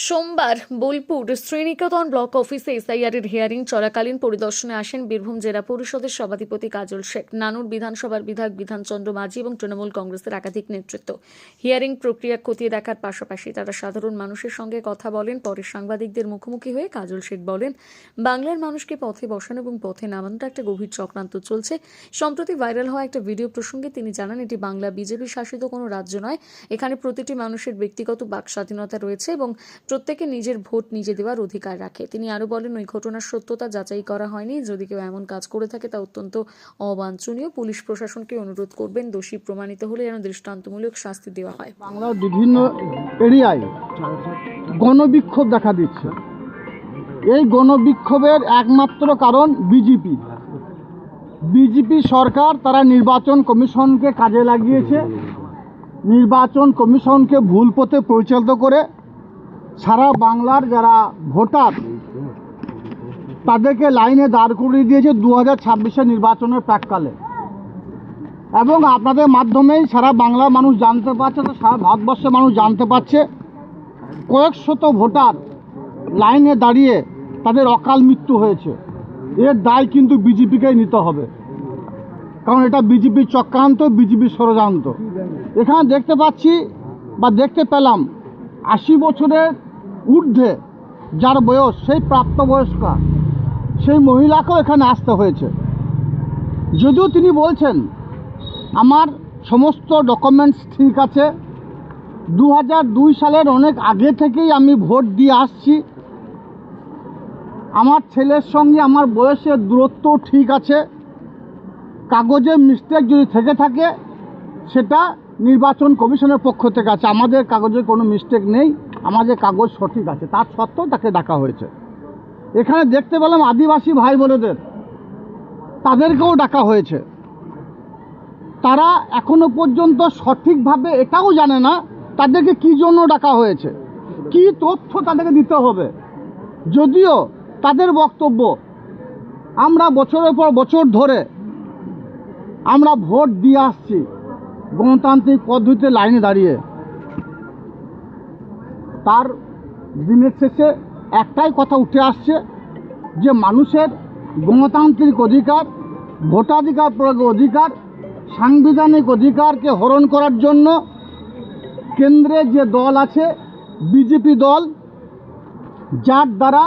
সোমবার বোলপুর শ্রীনিকেতন ব্লক অফিসে এসআইআরের হিয়ারিং চলাকালীন পরিদর্শনে আসেন বীরভূম জেলা পরিষদের সভাধিপতি কাজল শেখ, নানুর বিধানসভার বিধায়ক বিধানচন্দ্র মাঝি এবং তৃণমূল কংগ্রেসের একাধিক নেতৃত্ব। হিয়ারিং প্রক্রিয়া খতিয়ে দেখার পাশাপাশি তারা সাধারণ মানুষের সঙ্গে কথা বলেন। পরে সাংবাদিকদের মুখোমুখি হয়ে কাজল শেখ বলেন, বাংলার মানুষকে পথে বসানো এবং পথে নামানোটা একটা গভীর চক্রান্ত চলছে। সম্প্রতি ভাইরাল হওয়া একটা ভিডিও প্রসঙ্গে তিনি জানান, এটি বাংলা বিজেপি শাসিত কোনো রাজ্য নয়। এখানে প্রতিটি মানুষের ব্যক্তিগত বাক স্বাধীনতা রয়েছে এবং প্রত্যেকে নিজের ভোট নিজে দেওয়ার অধিকার রাখে। তিনি আরো বলেন, ওই ঘটনার সত্যতা যাচাই করা হয়নি। যদি কেউ এমন কাজ করে থাকে তা অত্যন্ত অবাঞ্ছনীয়। পুলিশ প্রশাসনকে অনুরোধ করবেন, দোষী প্রমাণিত হলে যেন দৃষ্টান্তমূলক শাস্তি দেওয়া হয়। বাংলার বিভিন্ন এরিয়ায় গণবিক্ষোভ দেখা দিচ্ছে। এই গণবিক্ষোভের একমাত্র কারণ বিজেপি সরকার। তারা নির্বাচন কমিশনকে কাজে লাগিয়েছে। নির্বাচন কমিশনকে ভুল পথে পরিচালিত করে সারা বাংলার যারা ভোটার তাদেরকে লাইনে দাঁড় করিয়ে দিয়েছে 2026 নির্বাচনের প্রাককালে। এবং আপনাদের মাধ্যমেই সারা বাংলার মানুষ জানতে পারছে, তো সারা ভারতবর্ষের মানুষ জানতে পারছে, কয়েক শত ভোটার লাইনে দাঁড়িয়ে তাদের অকাল মৃত্যু হয়েছে। এর দায় কিন্তু বিজেপিকেই নিতে হবে, কারণ এটা বিজেপির চক্রান্ত, বিজেপির ষড়যন্ত্র। এখানে দেখতে পাচ্ছি বা দেখতে পেলাম 80 বছরের ঊর্ধ্বে যার বয়স, সেই প্রাপ্তবয়স্কা সেই মহিলাকেও এখানে আসতে হয়েছে। যদিও তিনি বলছেন আমার সমস্ত ডকুমেন্টস ঠিক আছে, 2002 সালের অনেক আগে থেকেই আমি ভোট দিয়ে আসছি, আমার ছেলের সঙ্গে আমার বয়সের দূরত্ব ঠিক আছে, কাগজে মিস্টেক যদি থেকে থাকে সেটা নির্বাচন কমিশনের পক্ষ থেকে আছে, আমাদের কাগজে কোনো মিস্টেক নেই, আমাদের কাগজ সঠিক আছে। তার সত্ত্বেও তাকে ডাকা হয়েছে। এখানে দেখতে পেলাম আদিবাসী ভাই বোনেদের, তাদেরকেও ডাকা হয়েছে। তারা এখনো পর্যন্ত সঠিকভাবে এটাও জানে না তাদেরকে কী জন্য ডাকা হয়েছে, কি তথ্য তাদেরকে দিতে হবে। যদিও তাদের বক্তব্য, আমরা বছরের পর বছর ধরে আমরা ভোট দিয়ে আসছি গণতান্ত্রিক পদ্ধতিতে লাইনে দাঁড়িয়ে। তার দিনের শেষে একটাই কথা উঠে আসছে যে মানুষের গণতান্ত্রিক অধিকার, ভোটাধিকার প্রয়োগের অধিকার, সাংবিধানিক অধিকারকে হরণ করার জন্য কেন্দ্রে যে দল আছে বিজেপি দল, যার দ্বারা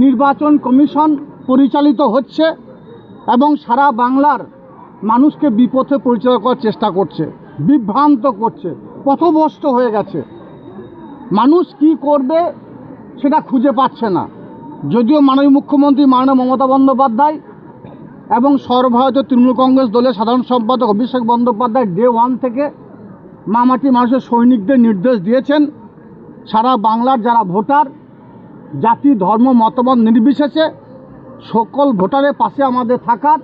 নির্বাচন কমিশন পরিচালিত হচ্ছে এবং সারা বাংলার মানুষকে বিপথে পরিচালনা করার চেষ্টা করছে, বিভ্রান্ত করছে, পথভ্রষ্ট হয়ে গেছে। মানুষ কি করবে সেটা খুঁজে পাচ্ছে না। যদিও মাননীয় মুখ্যমন্ত্রী মাননীয় মমতা বন্দ্যোপাধ্যায় এবং সর্বভারতীয় তৃণমূল কংগ্রেস দলের সাধারণ সম্পাদক অভিষেক বন্দ্যোপাধ্যায় ডে 1 থেকে মামাটি মানুষের সৈনিকদের নির্দেশ দিয়েছেন, সারা বাংলার যারা ভোটার, জাতি ধর্ম মতবাদ নির্বিশেষে সকল ভোটারের পাশে আমাদের থাকার।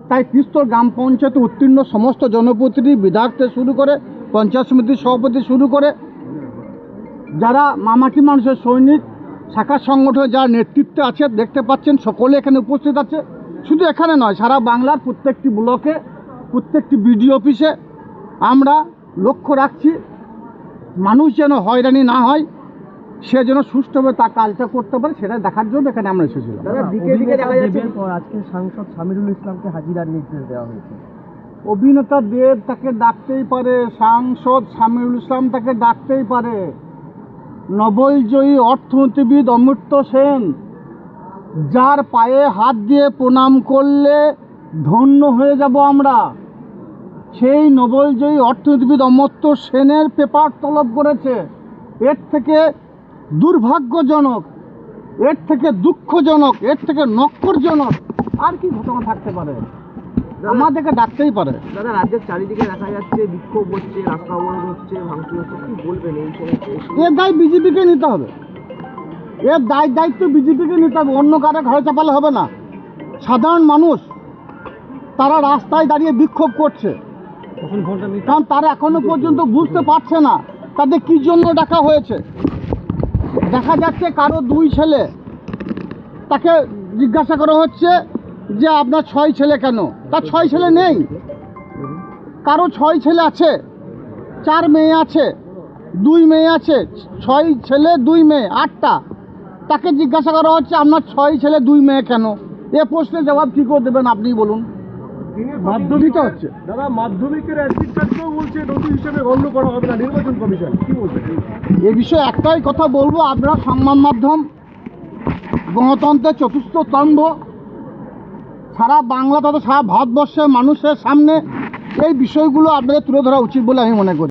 তাই তিস্তর গ্রাম পঞ্চায়েতে উত্তীর্ণ সমস্ত জনপ্রতিনিধি, বিধায়ক থেকে শুরু করে পঞ্চায়েত সমিতির সভাপতি শুরু করে যারা মামাটি মানুষের সৈনিক শাখা সংগঠনে যারা নেতৃত্বে আছে দেখতে পাচ্ছেন, সকলে এখানে উপস্থিত আছে। শুধু এখানে নয়, সারা বাংলার প্রত্যেকটি ব্লকে, প্রত্যেকটি বিডিও অফিসে আমরা লক্ষ্য রাখছি মানুষ যেন হয়রানি না হয়, সে যেন সুষ্ঠুভাবে তার কাজটা করতে পারে, সেটা দেখার জন্য এখানে আমরা এসেছিলাম। আজকে সাংসদ সামিরুল ইসলামকে হাজিরার নির্দেশ দেওয়া হয়েছে। অভিনেতা দেব তাকে ডাকতেই পারে, সাংসদ সামিরুল ইসলাম তাকে ডাকতেই পারে, নোবেলজয়ী অর্থনীতিবিদ অমর্ত্য সেন, যার পায়ে হাত দিয়ে প্রণাম করলে ধন্য হয়ে যাব আমরা, সেই নোবেলজয়ী অর্থনীতিবিদ অমর্ত্য সেনের পেপার তলব করেছে। এর থেকে দুর্ভাগ্যজনক, এর থেকে দুঃখজনক, এর থেকে নক্করজনক আর কি ঘটনা থাকতে পারে? আমাদেরকে ডাকতেই পারে। দাদা, রাজ্যের চারিদিকে দেখা যাচ্ছে বিক্ষোভ হচ্ছে, রাস্তা অবরোধ হচ্ছে, ভাঙচুর হচ্ছে, কি বলবেন এই সমস্ত? এর দায় বিজেপিকে নিতে হবে, এর দায়িত্ব বিজেপিকে নিতে হবে, অন্য কারো ঘরে চাপালে হবে না। সাধারণ মানুষ তারা রাস্তায় দাঁড়িয়ে বিক্ষোভ করছে, কারণ তারা এখনো পর্যন্ত বুঝতে পারছে না তাদের কী জন্য ডাকা হয়েছে। দেখা যাচ্ছে কারো 2 ছেলে, তাকে জিজ্ঞাসা করা হচ্ছে যে আপনার 6 ছেলে কেন? তার 6 ছেলে নেই। কারো 6 ছেলে আছে, 4 মেয়ে আছে, 2 মেয়ে আছে, 6 ছেলে 2 মেয়ে 8টা। তাকে জিজ্ঞাসা করা হচ্ছে আপনার 6 ছেলে 2 মেয়ে কেন? এ প্রশ্নের জবাব কী করে দেবেন আপনি বলুন? মাধ্যমিক হচ্ছে দাদা, মাধ্যমিকের অ্যাডমিট কার্ডকেও বলছে নথি হিসেবে গণ্য করা হবে না নির্বাচন কমিশন, কি বলবেন? এ বিষয়ে একটাই কথা বলবো, আপনারা সংবাদ মাধ্যম গণতন্ত্রের চতুর্থ স্তম্ভ, সারা বাংলা তথা সারা ভারতবর্ষের মানুষের সামনে এই বিষয়গুলো আপনাদের তুলে ধরা উচিত বলে আমি মনে করি।